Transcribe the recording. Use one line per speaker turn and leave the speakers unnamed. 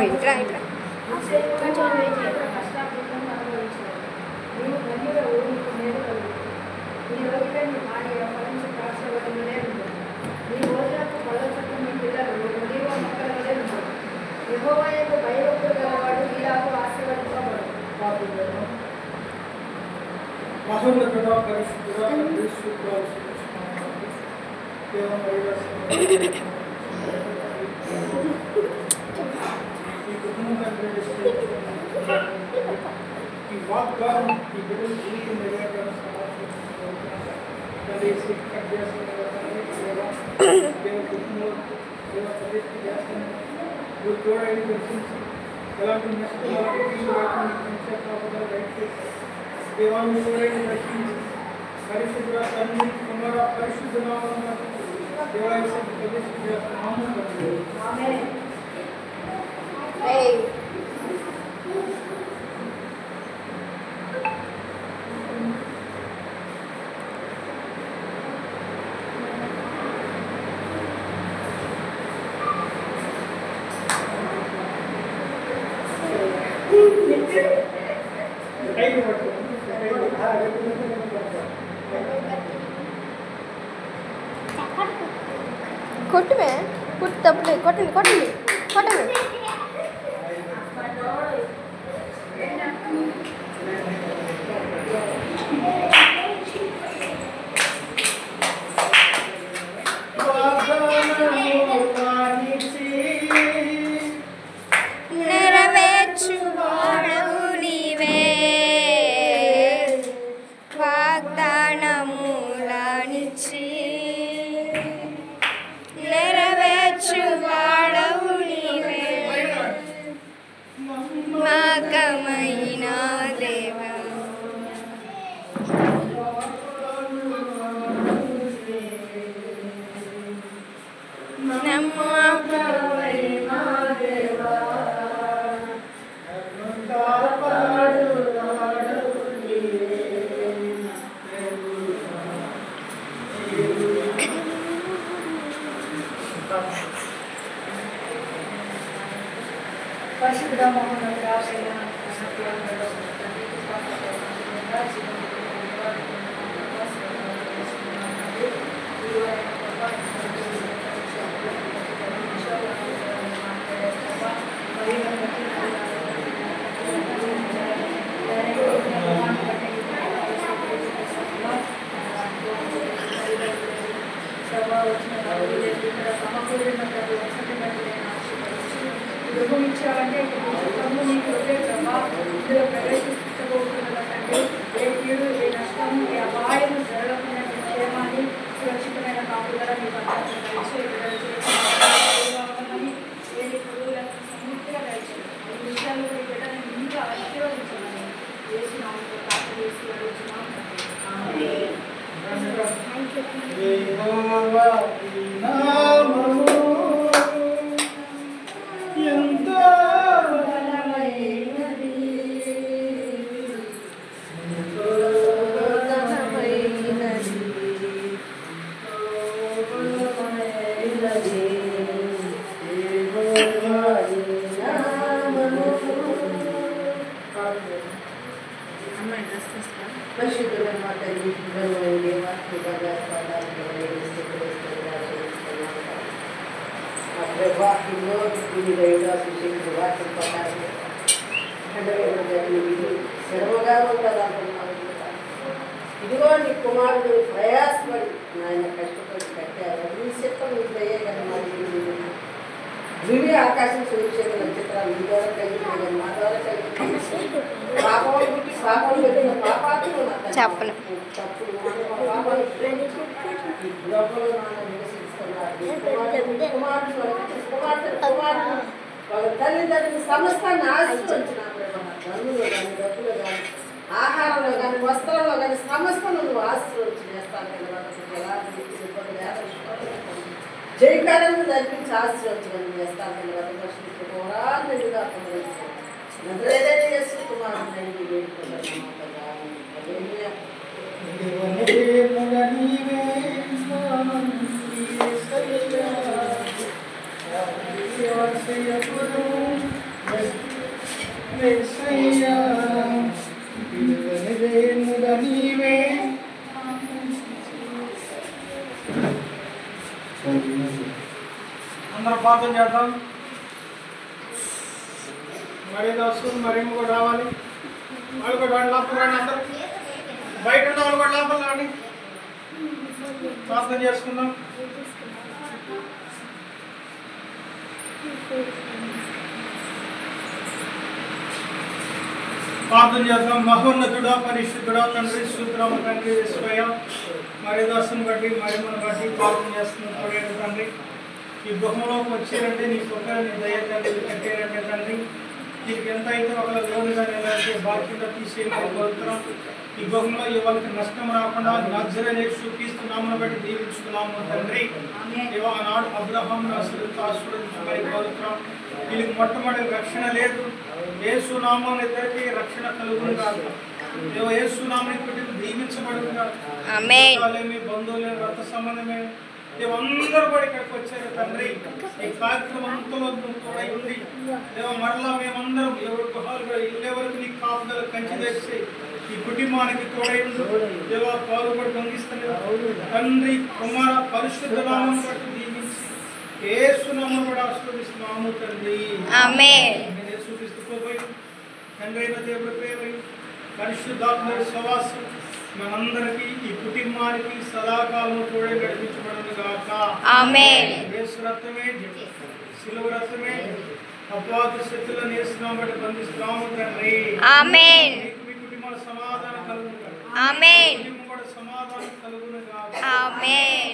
ఇట్లా ఇట్లా కొట్టుమే కొట్టు తప్పులే కొట్టండి కొట్టండి కొట్టండి ఇదిగోండి కుమారుడు ప్రయాసపడి నాయన కష్టపడి కట్టారు ఈ శిల్పం మీ దయ్యే కదా మరి భూమి ఆకాశం సూర్యుడు నక్షత్రాలు మీ ద్వారా కలిగి మా ద్వారా కలిగి పాపం పుట్టి పాపం పెట్టిన పాపాత్మలు చెప్పను తప్పుడు పాపాలు కుమారుడు వాళ్ళ తల్లిదండ్రులు సమస్తాన్ని ఆశీర్వదించిన ధనులు కానీ డబ్బులు కానీ ఆహారంలో కానీ వస్త్రంలో కానీ సమస్తం నువ్వు ఆశీర్వదించి వేస్తాను ఎలాంటి జయకాలను జరిపించి ఆశీర్వదించడం వేస్తాను పోరాడుగా కుమారుని అడిగి వేడుకుంటున్నాము కదా. హల్లెలూయా.
అందరూ ప్రార్థన చేద్దాం. మరీ దోస్తు మరేమో కూడా రావాలి. వాళ్ళు కూడా వాడి లోపల రాండి. అందరూ బయట ఉన్న వాళ్ళు కూడా లోపల రాండి. ప్రార్థన చేసుకుందాం. ప్రార్థన చేద్దాం. మహోన్నతుడా, పరిశుద్ధుడా, తండ్రి స్తోత్రము తండ్రి యేసయ్యా. మరి దోస్తుని బట్టి మరిమను బట్టి ప్రార్థన చేస్తున్నాం తండ్రి. ఈ గృహంలోకి వచ్చారంటే నీ కృప నీ దయ తండ్రి కట్టారంటే తండ్రి నీకు ఎంత అయితే ఒక లోనుగా నిలబడి బాధ్యత తీసేయమని కోరుతున్నాం. ఈ గృహంలో ఇవాళకి నష్టం రాకుండా నజరేయుడైన యేసుక్రీస్తునామమును బట్టి దీవించుకున్నాము తండ్రి. ఆనాడు అబ్రహామును ఆశీర్వదించమని కోరుతున్నాం. వీళ్ళకి మొట్టమొదటి రక్షణ లేదు. యేసు నామమున ఇద్దరికి రక్షణ కలుగును గాక. యేసు నామమున కుటుంబం దీవించబడును గాక. ఆమేన్. బంధువులే రక్త సంబంధమే అందరూ కూడా ఇక్కడికి వచ్చారు తండ్రి. ఈ కార్యక్రమం అంతలో కూడా ఉంది మరలా మేమందరం ఎవరు గృహాలు కూడా ఇల్లే వరకు నీ కాపుదల కంచి తెచ్చి ఈ కుటుంబానికి తోడైంది దేవా పాలు కూడా పొంగిస్తున్నారు తండ్రి. కుమార పరిశుద్ధ నామం బట్టి దీవించి యేసు నామమున కూడా ఆశీర్వదిస్తున్నాము తండ్రి. ఆమేన్. యేసుక్రీస్తుపోయి తండ్రి అయిన దేవుడి ప్రేమ పరిశుద్ధాత్మ సహవాసం మనందరికీ ఈ కుటుంబానికి సదాకాలము తోడే నడిపించబడును గాక. ఆమేన్. యేసు రక్తమే శిలువ రక్తమే అపవాది శక్తులను యేసునామమున బట్టి బంధిస్తున్నాము తండ్రి. ఆమేన్. మీ కుటుంబాల సమాధానం కలుగును గాక. ఆమేన్. కుటుంబం కూడా సమాధానం కలుగును గాక. ఆమేన్.